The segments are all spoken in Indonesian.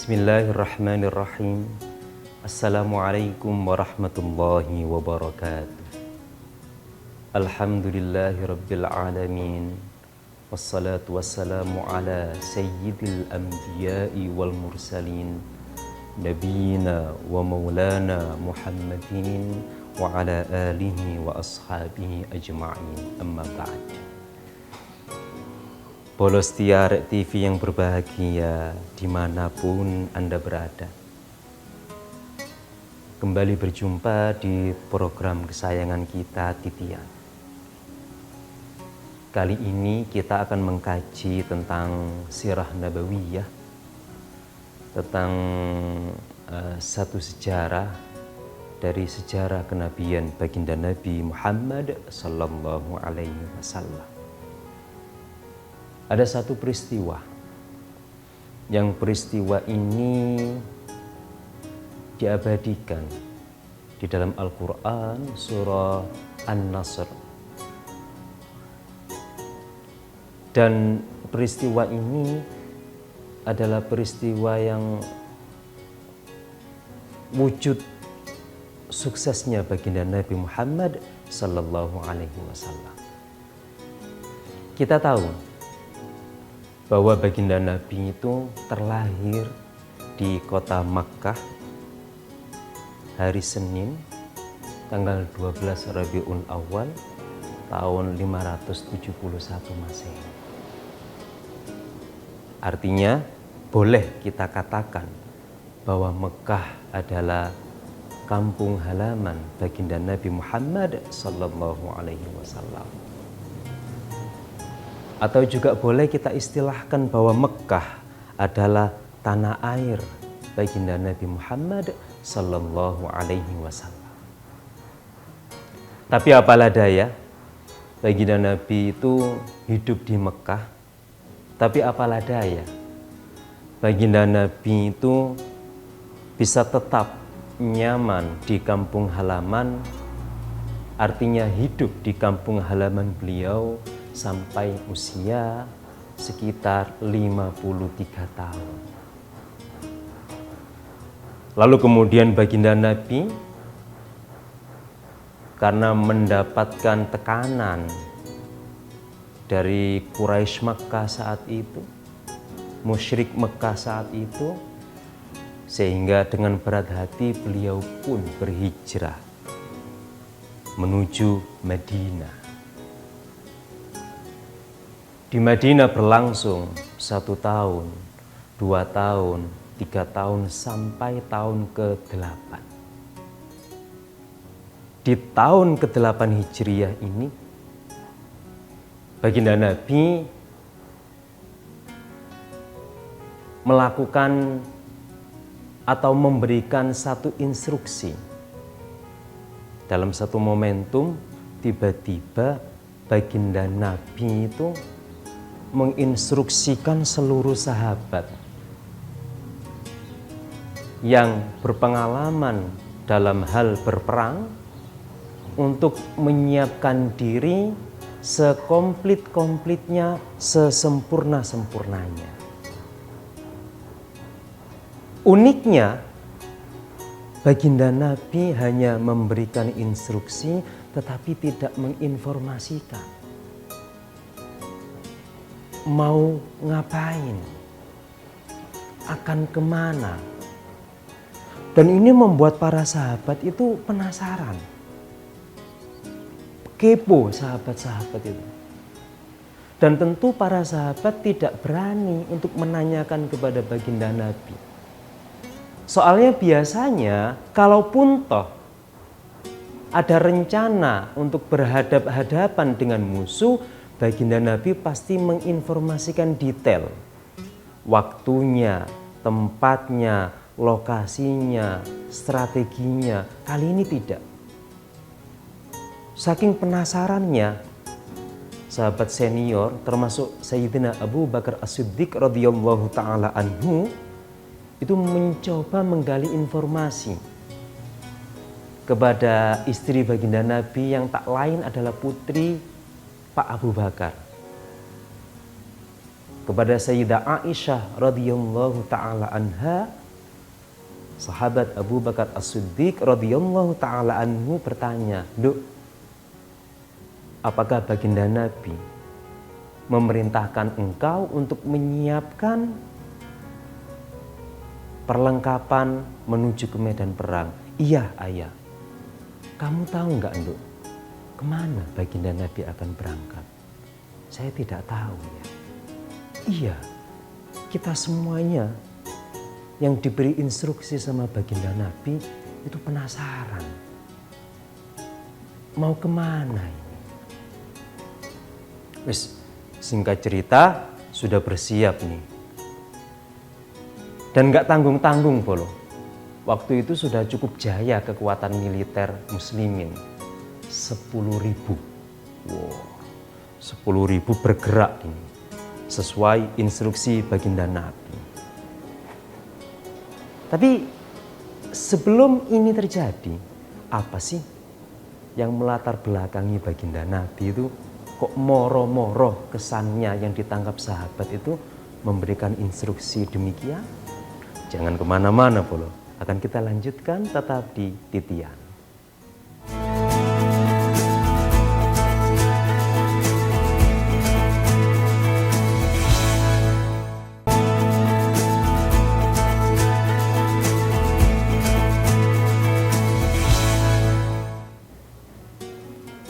Bismillahirrahmanirrahim. Assalamualaikum warahmatullahi wabarakatuh. Alhamdulillahi rabbil alamin. Wassalatu wassalamu ala sayyidil anbiya'i wal mursalin, nabiyina wa maulana Muhammadin wa ala alihi wa ashabihi ajma'in. Amma ba'd. Bolos Tiar TV yang berbahagia dimanapun Anda berada, kembali berjumpa di program kesayangan kita, Titian. Kali ini kita akan mengkaji tentang sirah nabawiyah, tentang satu sejarah dari sejarah kenabian baginda Nabi Muhammad sallallahu alaihi wasallam. Ada satu peristiwa, yang peristiwa ini diabadikan di dalam Al-Quran surah An-Nasr. Dan peristiwa ini adalah peristiwa yang wujud suksesnya baginda Nabi Muhammad sallallahu alaihi wasallam. Kita tahu bahwa baginda Nabi itu terlahir di kota Makkah hari Senin tanggal 12 Rabiul Awal tahun 571 Masehi. Artinya boleh kita katakan bahwa Mekah adalah kampung halaman baginda Nabi Muhammad sallallahu alaihi wasallam. Atau juga boleh kita istilahkan bahwa Mekah adalah tanah air baginda Nabi Muhammad sallallahu alaihi wasallam. Tapi apalah daya, baginda Nabi itu hidup di Mekah. Tapi apalah daya, baginda Nabi itu bisa tetap nyaman di kampung halaman, artinya hidup di kampung halaman beliau sampai usia sekitar 53 tahun. Lalu kemudian baginda Nabi karena mendapatkan tekanan dari Quraisy Makkah saat itu, musyrik Mekah saat itu, sehingga dengan berat hati beliau pun berhijrah menuju Madinah. Di Madinah berlangsung 1 tahun, 2 tahun, 3 tahun, sampai tahun ke-8. Di tahun ke-8 Hijriah ini, baginda Nabi melakukan atau memberikan satu instruksi. Dalam satu momentum, tiba-tiba baginda Nabi itu menginstruksikan seluruh sahabat yang berpengalaman dalam hal berperang untuk menyiapkan diri sekomplit-komplitnya, sesempurna-sempurnanya. Uniknya, baginda Nabi hanya memberikan instruksi tetapi tidak menginformasikan mau ngapain, akan kemana. Dan ini membuat para sahabat itu penasaran, kepo sahabat-sahabat itu. Dan tentu para sahabat tidak berani untuk menanyakan kepada baginda Nabi. Soalnya biasanya kalaupun toh ada rencana untuk berhadap-hadapan dengan musuh, baginda Nabi pasti menginformasikan detail, waktunya, tempatnya, lokasinya, strateginya. Kali ini tidak. Saking penasarannya, sahabat senior termasuk Sayyidina Abu Bakar As-Siddiq radhiyallahu ta'ala anhu itu mencoba menggali informasi kepada istri baginda Nabi yang tak lain adalah putri Pak Abu Bakar. kepada Sayyidah Aisyah radhiyallahu taala anha, sahabat Abu Bakar As-Siddiq radhiyallahu taala anhu bertanya, "Duk, apakah baginda Nabi memerintahkan engkau untuk menyiapkan perlengkapan menuju ke medan perang?" "Iya, ayah." "Kamu tahu nggak, Nduk, kemana baginda Nabi akan berangkat?" "Saya tidak tahu, ya." "Iya, kita semuanya yang diberi instruksi sama baginda Nabi itu penasaran. Mau kemana ini?" Wis, singkat cerita, sudah bersiap nih. Dan nggak tanggung-tanggung polo. Waktu itu sudah cukup jaya kekuatan militer muslimin. 10.000. Wow, 10.000 bergerak ini. Sesuai instruksi baginda Nabi. Tapi sebelum ini terjadi, apa sih yang melatar belakangi baginda Nabi itu kok moro-moro kesannya yang ditangkap sahabat itu memberikan instruksi demikian? Jangan kemana-mana polo, akan kita lanjutkan tetap di Titian.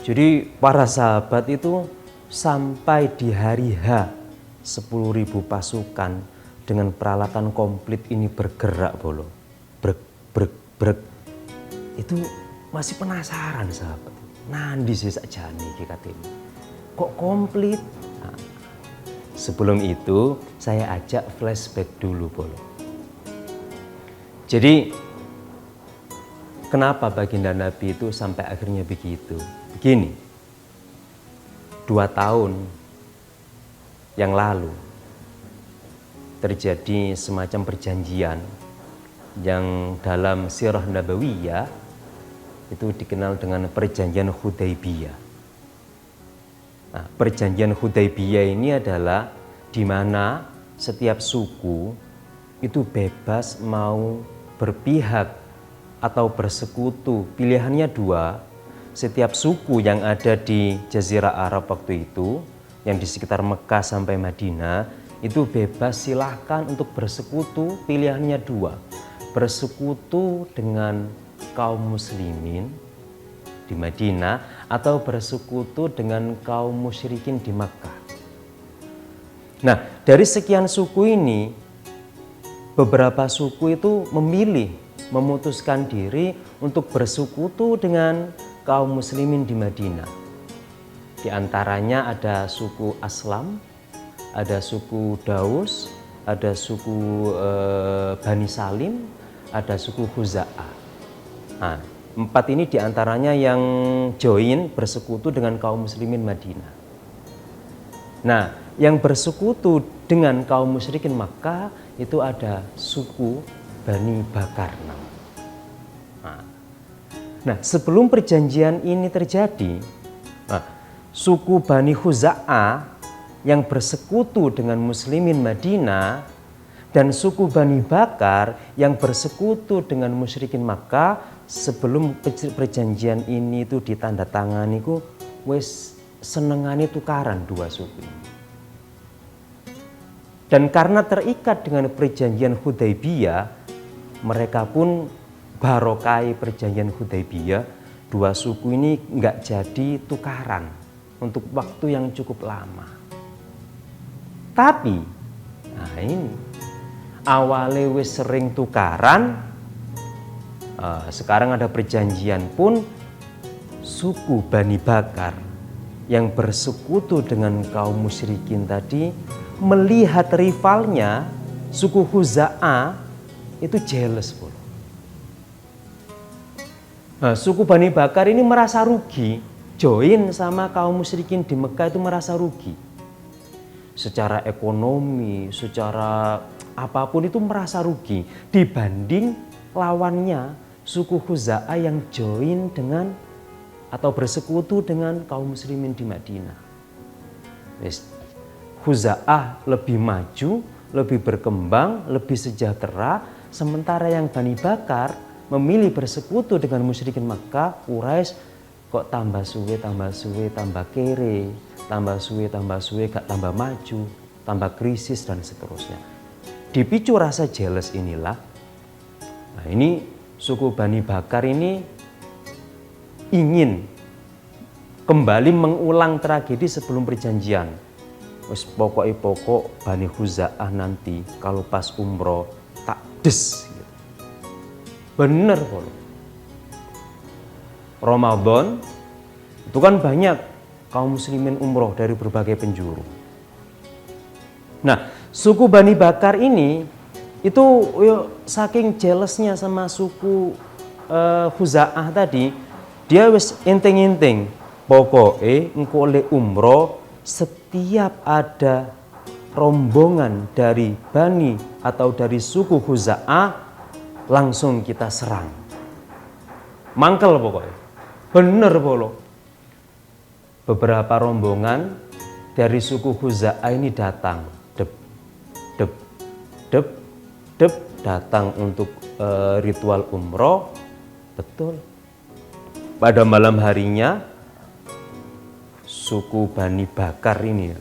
Jadi para sahabat itu sampai di hari H 10.000 pasukan dengan peralatan komplit ini bergerak bolo. Brek, brek, brek. Itu masih penasaran sahabat. Nandi sih sakjane iki katene. Kok komplit? Nah, sebelum itu saya ajak flashback dulu bolo. Jadi kenapa baginda Nabi itu sampai akhirnya begitu? Begini, 2 tahun yang lalu terjadi semacam perjanjian yang dalam sirah nabawiyah itu dikenal dengan perjanjian Hudaybiyah. Nah, perjanjian Hudaybiyah ini adalah di mana setiap suku itu bebas mau berpihak atau bersekutu, pilihannya 2. Setiap suku yang ada di Jazirah Arab waktu itu, yang di sekitar Mekah sampai Madinah, itu bebas silahkan untuk bersekutu, pilihannya 2. Bersekutu dengan kaum muslimin di Madinah atau bersekutu dengan kaum musyrikin di Makkah. Nah, dari sekian suku ini, beberapa suku itu memutuskan diri untuk bersekutu dengan kaum muslimin di Madinah. Di antaranya ada suku Aslam, ada suku Daus, ada suku Bani Salim, ada suku Khuza'ah. Nah, 4 ini diantaranya yang join bersekutu dengan kaum muslimin Madinah. Nah, yang bersekutu dengan kaum musyrikin Makkah itu ada suku Bani Bakar. Nah, sebelum perjanjian ini terjadi, suku Bani Khuza'ah yang bersekutu dengan muslimin Madinah dan suku Bani Bakar yang bersekutu dengan musyrikin Makkah, sebelum perjanjian ini itu ditandatangani ku wis senengane tukaran 2 suku ini. Dan karena terikat dengan perjanjian Hudaybiyah, mereka pun barokai perjanjian Hudaybiyah, 2 suku ini nggak jadi tukaran untuk waktu yang cukup lama. Tapi, nah ini awalnya wis sering tukaran, sekarang ada perjanjian pun suku Bani Bakar yang bersekutu dengan kaum musyrikin tadi melihat rivalnya suku Khuza'ah itu jealous pun. Nah, suku Bani Bakar ini merasa rugi, join sama kaum musyrikin di Mekah itu merasa rugi. Secara ekonomi, secara apapun itu merasa rugi dibanding lawannya suku Khuza'ah yang join dengan atau bersekutu dengan kaum muslimin di Madinah. Khuza'ah lebih maju, lebih berkembang, lebih sejahtera, sementara yang Bani Bakar memilih bersekutu dengan musyrikin Makkah, Quraisy kok tambah suwe, tambah kere, tambah suwe, gak tambah maju, tambah krisis dan seterusnya. Dipicu rasa jealous inilah, nah ini suku Bani Bakar ini ingin kembali mengulang tragedi sebelum perjanjian. Wes pokok Bani Khuza'ah nanti kalau pas umroh tak des. Gitu. Bener polo. Ramadan itu kan banyak kaum muslimin umroh dari berbagai penjuru. Nah, suku Bani Bakar ini itu saking jealousnya sama suku Khuza'ah tadi, dia wis inting-inting pokoknya engko oleh umroh setiap ada rombongan dari Bani atau dari suku Khuza'ah langsung kita serang. Mangkel pokoknya. Bener polo. Beberapa rombongan dari suku Khuza'ah ini datang. Dep datang untuk ritual umroh. Betul. Pada malam harinya suku Bani Bakar ini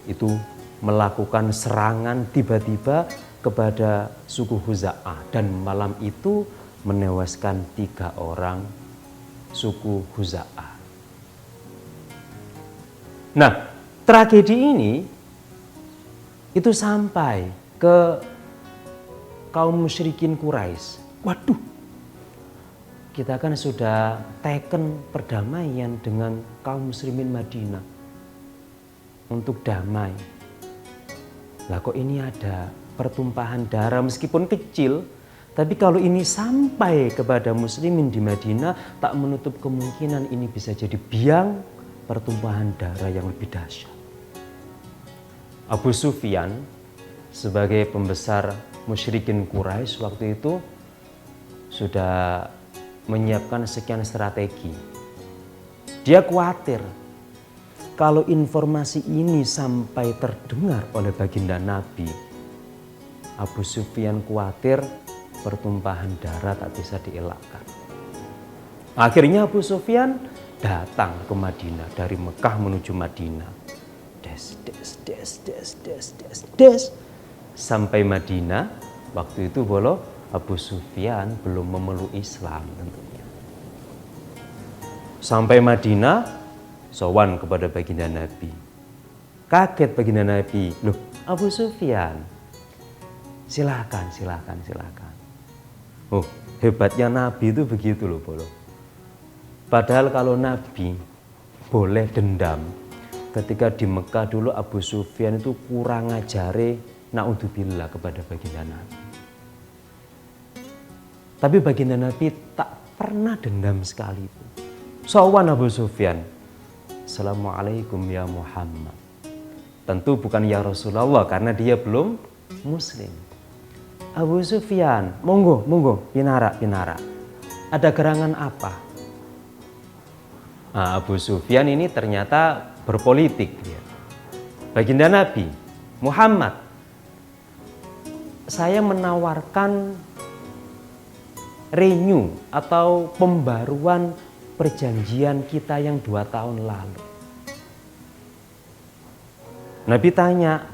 itu melakukan serangan tiba-tiba kepada suku Khuza'ah dan malam itu menewaskan 3 orang suku Khuza'ah. Nah, tragedi ini itu sampai ke kaum musyrikin Quraisy. Waduh, kita kan sudah teken perdamaian dengan kaum muslimin Madinah untuk damai. Lah kok ini ada pertumpahan darah meskipun kecil, tapi kalau ini sampai kepada muslimin di Madinah, tak menutup kemungkinan ini bisa jadi biang pertumpahan darah yang lebih dahsyat. Abu Sufyan sebagai pembesar musyrikin Quraisy waktu itu sudah menyiapkan sekian strategi. Dia khawatir kalau informasi ini sampai terdengar oleh baginda Nabi. Abu Sufyan khawatir pertumpahan darah tak bisa dielakkan. Akhirnya Abu Sufyan datang ke Madinah dari Mekah menuju Madinah. Des. Sampai Madinah, waktu itu Abu Sufyan belum memeluk Islam tentunya. Sampai Madinah, sowan kepada baginda Nabi. Kaget baginda Nabi, loh Abu Sufyan, silakan. Oh, hebatnya Nabi itu begitu loh, Bolo. Padahal kalau Nabi boleh dendam, ketika di Mekah dulu Abu Sufyan itu kurang ngajare naudzubillah kepada baginda Nabi. Tapi baginda Nabi tak pernah dendam sekalipun. Sowan Abu Sufyan, Assalamualaikum ya Muhammad. Tentu bukan ya Rasulullah karena dia belum muslim. Abu Sufyan, monggo, pinara. Ada gerangan apa? Nah, Abu Sufyan ini ternyata berpolitik. Baginda Nabi, Muhammad, saya menawarkan renew atau pembaruan perjanjian kita yang 2 tahun lalu. Nabi tanya,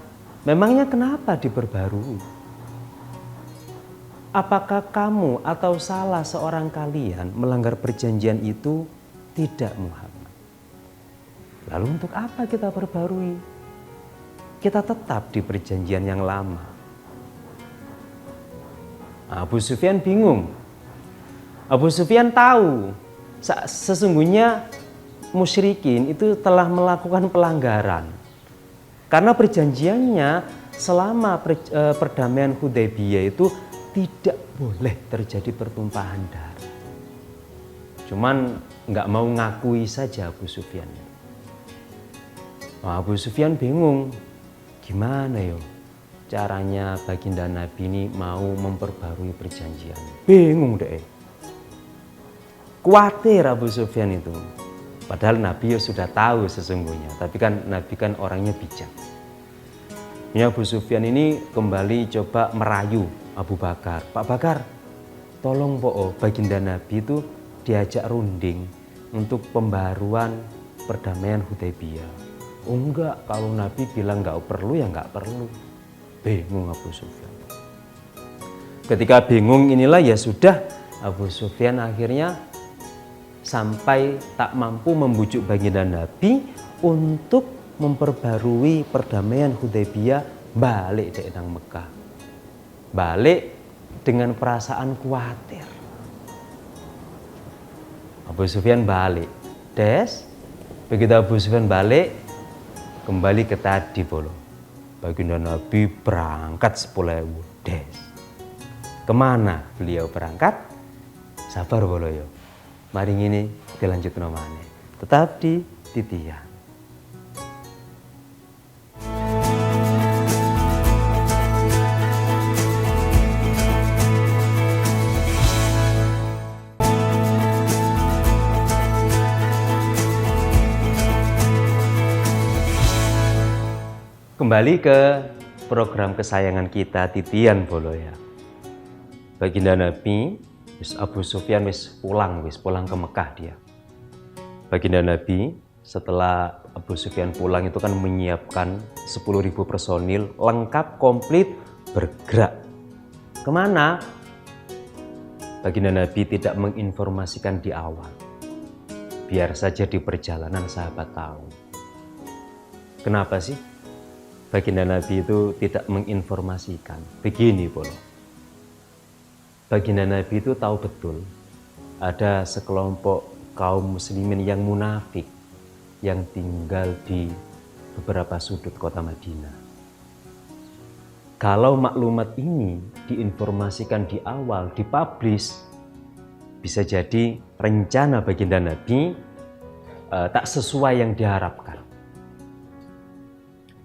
memangnya kenapa diperbarui? Apakah kamu atau salah seorang kalian melanggar perjanjian itu? Tidak, Muhammad. Lalu untuk apa kita perbarui? Kita tetap di perjanjian yang lama. Abu Sufyan bingung. Abu Sufyan tahu sesungguhnya musyrikin itu telah melakukan pelanggaran. Karena perjanjiannya selama perdamaian Hudaybiyah itu tidak boleh terjadi pertumpahan darah. Cuman nggak mau ngakui saja Abu Sufyan. Abu Sufyan bingung, gimana yo caranya baginda Nabi ini mau memperbarui perjanjian. Bingung deh. Khawatir Abu Sufyan itu. Padahal Nabi ya sudah tahu sesungguhnya, tapi kan Nabi kan orangnya bijak. Ini Abu Sufyan ini kembali coba merayu Abu Bakar. Pak Bakar, tolong baginda Nabi itu diajak runding untuk pembaruan perdamaian Hudaybiyah. Oh enggak, kalau Nabi bilang nggak perlu ya nggak perlu. Bingung Abu Sufyan. Ketika bingung inilah ya sudah, Abu Sufyan akhirnya sampai tak mampu membujuk baginda Nabi untuk memperbarui perdamaian Hudaybiyah, balik dari Mekah. Balik dengan perasaan khawatir. Abu Sufyan balik. Begitu Abu Sufyan balik, kembali ke tadi baginda Nabi berangkat 10.000. Kemana beliau berangkat? Sabar yo. Mari ini dilanjut nomane. Tetap di Titian. Kembali ke program kesayangan kita Titian ya. Baginda Nabi Abu Sufyan pulang ke Mekah dia. Baginda Nabi setelah Abu Sufyan pulang itu kan menyiapkan 10.000 personil lengkap komplit bergerak. Kemana? Baginda Nabi tidak menginformasikan di awal. Biar saja di perjalanan sahabat tahu. Kenapa sih baginda Nabi itu tidak menginformasikan? Begini baginda Nabi itu tahu betul ada sekelompok kaum muslimin yang munafik yang tinggal di beberapa sudut kota Madinah. Kalau maklumat ini diinformasikan di awal, dipublish, bisa jadi rencana baginda Nabi tak sesuai yang diharapkan.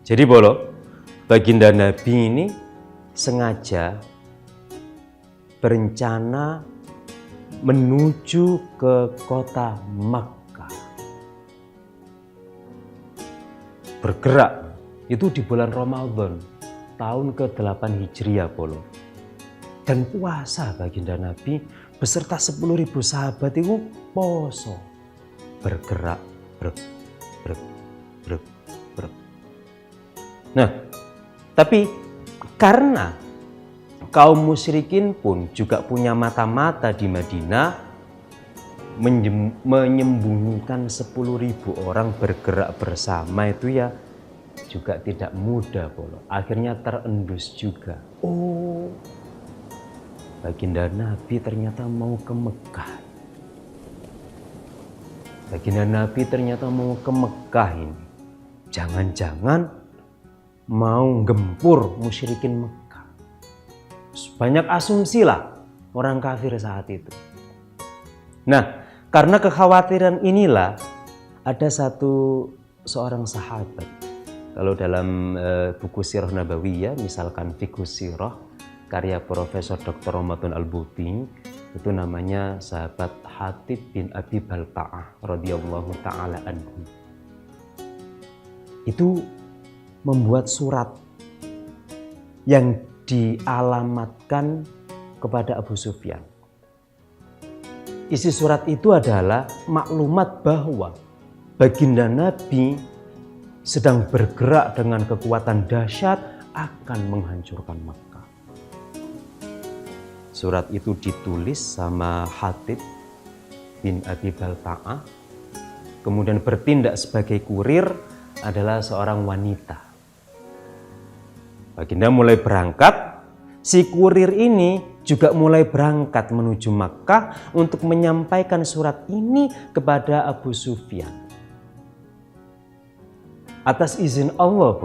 Jadi baginda Nabi ini sengaja berencana menuju ke kota Makkah. Bergerak itu di bulan Ramadan tahun ke-8 Hijriah Dan puasa baginda Nabi beserta 10.000 sahabat itu poso. Bergerak Nah, tapi karena kaum musyrikin pun juga punya mata-mata di Madinah, menyembunyikan 10.000 orang bergerak bersama itu ya juga tidak mudah Akhirnya terendus juga. Oh, baginda Nabi ternyata mau ke Mekah. Baginda Nabi ternyata mau ke Mekah ini. Jangan-jangan mau gempur musyrikin Mekah. Banyak asumsi lah orang kafir saat itu. Nah, karena kekhawatiran inilah ada seorang sahabat. Kalau dalam buku Sirah Nabawiyah, misalkan Fiqhus Sirah karya Profesor Dr. Ramadan Al-Buti, itu namanya sahabat Hatib bin Abi Balta'ah radhiyallahu ta'ala anhu. Itu membuat surat yang dialamatkan kepada Abu Sufyan. Isi surat itu adalah maklumat bahwa baginda Nabi sedang bergerak dengan kekuatan dahsyat akan menghancurkan Makkah. Surat itu ditulis sama Hatib bin Abi Balta'ah, kemudian bertindak sebagai kurir adalah seorang wanita. Baginda mulai berangkat, si kurir ini juga mulai berangkat menuju Makkah untuk menyampaikan surat ini kepada Abu Sufyan. Atas izin Allah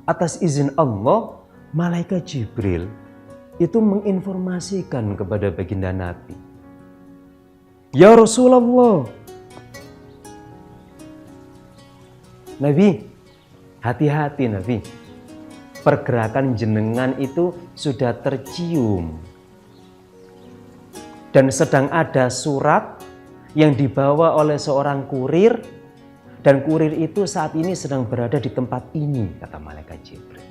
Atas izin Allah, malaikat Jibril itu menginformasikan kepada baginda Nabi. Ya Rasulullah, Nabi, hati-hati Nabi. Pergerakan jenengan itu sudah tercium dan sedang ada surat yang dibawa oleh seorang kurir, dan kurir itu saat ini sedang berada di tempat ini, kata malaikat Jibril.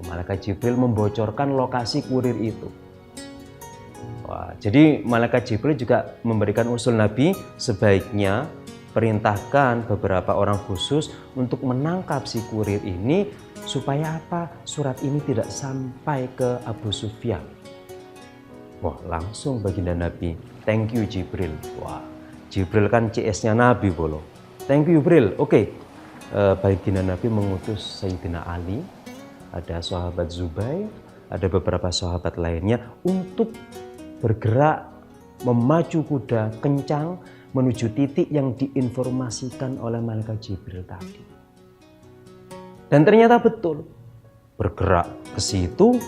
Malaikat Jibril membocorkan lokasi kurir itu. Wah, jadi malaikat Jibril juga memberikan usul Nabi, sebaiknya perintahkan beberapa orang khusus untuk menangkap si kurir ini, supaya apa? Surat ini tidak sampai ke Abu Sufyan. Wah, langsung baginda Nabi, thank you Jibril. Wah, Jibril kan CS-nya Nabi bolo. Thank you Jibril. Oke. Baginda Nabi mengutus Sayyidina Ali, ada sahabat Zubair, ada beberapa sahabat lainnya untuk bergerak memacu kuda kencang menuju titik yang diinformasikan oleh malaikat Jibril tadi. Dan ternyata betul, bergerak ke situ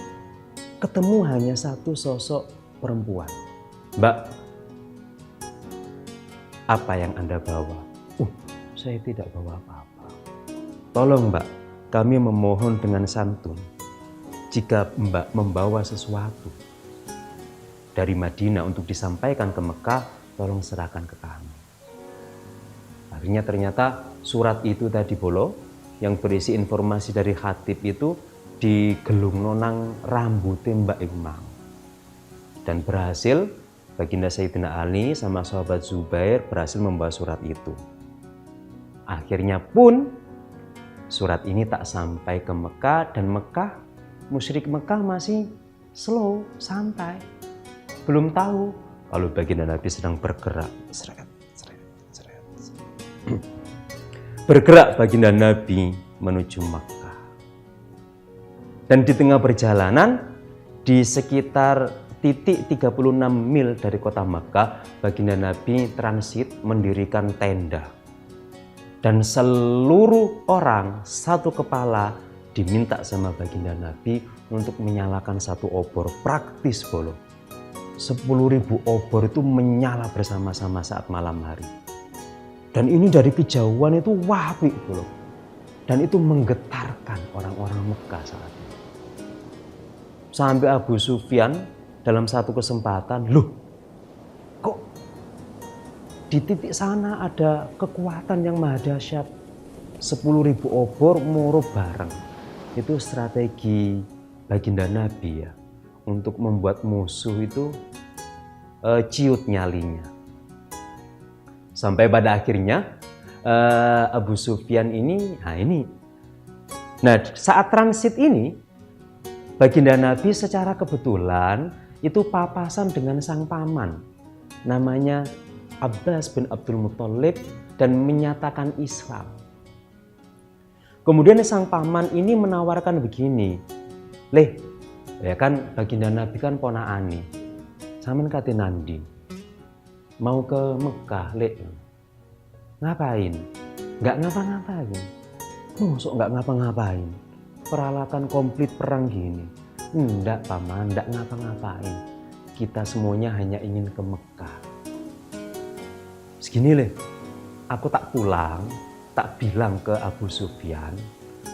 ketemu hanya satu sosok perempuan. Mbak, apa yang Anda bawa? Saya tidak bawa apa-apa. Tolong Mbak, kami memohon dengan santun. Jika Mbak membawa sesuatu dari Madinah untuk disampaikan ke Mekah, tolong serahkan ke kami. Akhirnya ternyata surat itu tadi bolo, yang berisi informasi dari khatib itu digelung nonang rambutnya Mbak Imam. Dan berhasil, baginda Sayyidina Ali sama sahabat Zubair berhasil membawa surat itu. Akhirnya pun surat ini tak sampai ke Mekah, dan Mekah, musyrik Mekah masih slow, santai. Belum tahu kalau baginda Nabi sedang bergerak. Bergerak baginda Nabi menuju Mekah. Dan di tengah perjalanan, di sekitar titik 36 mil dari kota Mekah, baginda Nabi transit mendirikan tenda. Dan seluruh orang satu kepala diminta sama baginda Nabi untuk menyalakan satu obor. Praktis bolo. 10.000 obor itu menyala bersama-sama saat malam hari. Dan ini dari kejauhan itu wapi bolo. Dan itu menggetarkan orang-orang Mekah saat itu. Sampai Abu Sufyan dalam satu kesempatan, loh kok di titik sana ada kekuatan yang maha dahsyat, 10.000 obor moro bareng. Itu strategi baginda Nabi ya, untuk membuat musuh itu ciut nyalinya. Sampai pada akhirnya Abu Sufyan ini, nah saat transit ini baginda Nabi secara kebetulan itu papasan dengan sang paman, namanya Abbas bin Abdul Muthalib, dan menyatakan Islam. Kemudian sang paman ini menawarkan begini, "Leh, ya kan baginda Nabi kan ponaane. Sampeyan kate nandi? Mau ke Mekah, Lek. Ngapain? Enggak ngapa-ngapain. Mosok enggak ngapa-ngapain. Peralatan komplit perang gini. Enggak, paman, enggak ngapa-ngapain. Kita semuanya hanya ingin ke Mekah. Segini leh, aku tak pulang, tak bilang ke Abu Sufyan,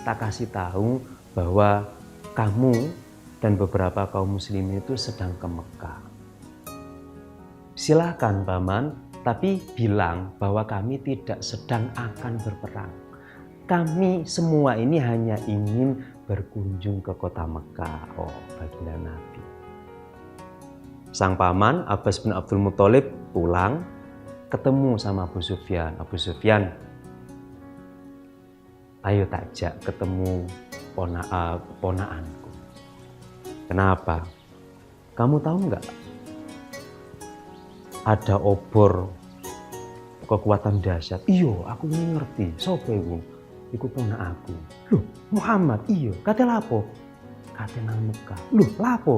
tak kasih tahu bahwa kamu dan beberapa kaum muslimin itu sedang ke Mekah. Silakan paman, tapi bilang bahwa kami tidak sedang akan berperang. Kami semua ini hanya ingin berkunjung ke kota Mekah." Oh, baginda Nabi. Sang paman Abbas bin Abdul Muthalib pulang, ketemu sama Abu Sufyan. "Abu Sufyan, ayo takjak ketemu ponaanku." "Kenapa? Kamu tahu nggak? Ada obor kekuatan dahsyat." "Iyo, aku ini ngerti. Sopo iku? Iku ponak aku." "Loh, Muhammad?" "Iyo, kate lapo?" "Kate nang Mekah." "Loh, lapo?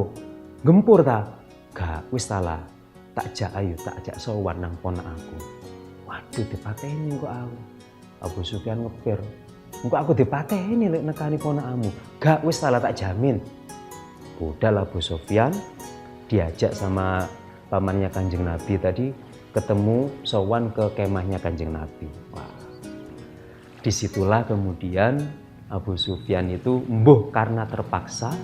Gempur ta?" "Gak, wis salah. Tak ajak sowan nang ponak aku." "Waduh, dipateni kok aku." Abu Sufyan ngepir, "Engko aku dipateni lek nekani ponakmu." "Gak, wis salah, tak jamin." Budal Abu Sufyan diajak sama pamannya Kanjeng Nabi tadi ketemu sowan ke kemahnya Kanjeng Nabi. Wah. Disitulah kemudian Abu Sufyan itu mbuh karena terpaksa,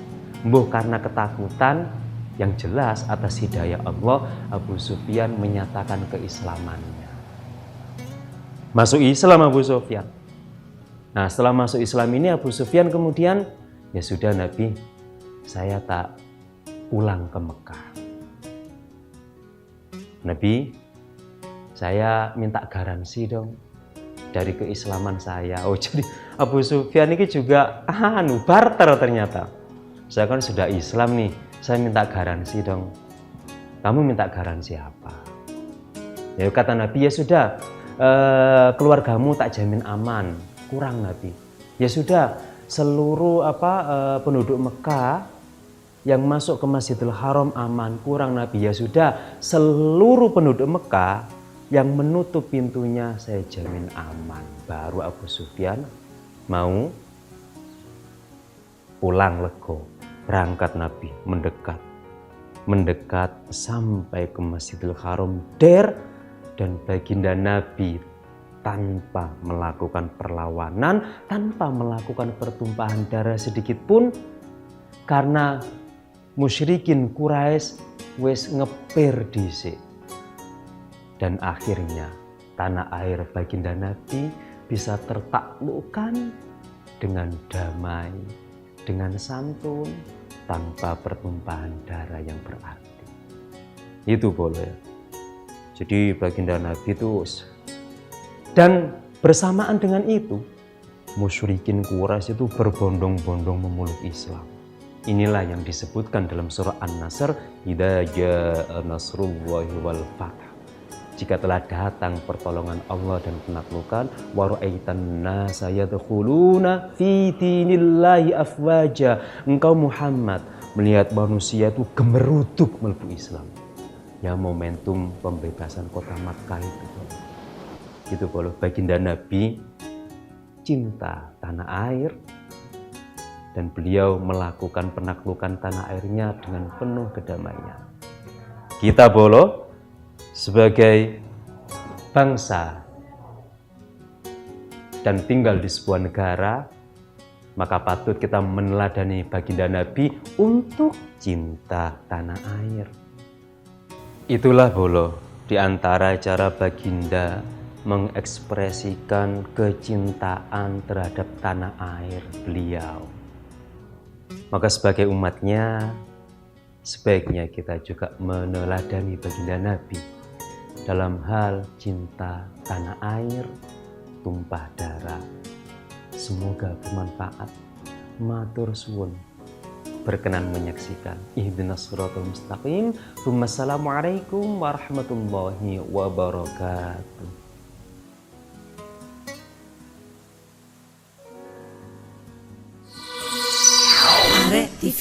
mbuh karena ketakutan, Yang jelas atas hidayah Allah, Abu Sufyan menyatakan keislamannya. Masuk Islam Abu Sufyan. Nah, setelah masuk Islam ini Abu Sufyan kemudian, ya sudah Nabi, saya tak pulang ke Mekah. Nabi, saya minta garansi dong dari keislaman saya. Oh, jadi Abu Sufyan ini juga barter ternyata. Saya kan sudah Islam nih, saya minta garansi dong. Kamu minta garansi apa? Ya kata Nabi, ya sudah, keluargamu tak jamin aman. Kurang Nabi. Ya sudah, seluruh penduduk Mekah yang masuk ke Masjidil Haram aman. Kurang Nabi. Ya sudah, seluruh penduduk Mekah yang menutup pintunya saya jamin aman. Baru Abu Sufyan mau pulang lego. Berangkat Nabi, mendekat sampai ke Masjidil Haram dan baginda Nabi tanpa melakukan perlawanan, tanpa melakukan pertumpahan darah sedikit pun, karena musyrikin Quraisy wis ngepir dhisik. Dan akhirnya tanah air baginda Nabi bisa tertaklukkan dengan damai, dengan santun, tanpa pertumpahan darah yang berarti. Itu boleh. Jadi baginda Nabi itu, dan bersamaan dengan itu musyrikin Quraisy itu berbondong-bondong memeluk Islam. Inilah yang disebutkan dalam surah An-Nasr, idza jaa nasrullahi wal fath. Jika telah datang pertolongan Allah dan penaklukan, wa ra'aitan nasa yadkhuluna fi dinillahi afwaja. Engkau Muhammad melihat manusia itu gemeruduk melbu Islam. Ya, momentum pembebasan kota Makkah itu kalau baginda Nabi cinta tanah air dan beliau melakukan penaklukan tanah airnya dengan penuh kedamaian. Kita sebagai bangsa dan tinggal di sebuah negara, maka patut kita meneladani baginda Nabi untuk cinta tanah air. Itulah di antara cara baginda mengekspresikan kecintaan terhadap tanah air beliau. Maka sebagai umatnya, sebaiknya kita juga meneladani baginda Nabi dalam hal cinta tanah air, tumpah darah. Semoga bermanfaat. Matur suwun. Berkenan menyaksikan Ihdinas Shiratal Mustaqim. Wassalamualaikum warahmatullahi wabarakatuh. Arek TV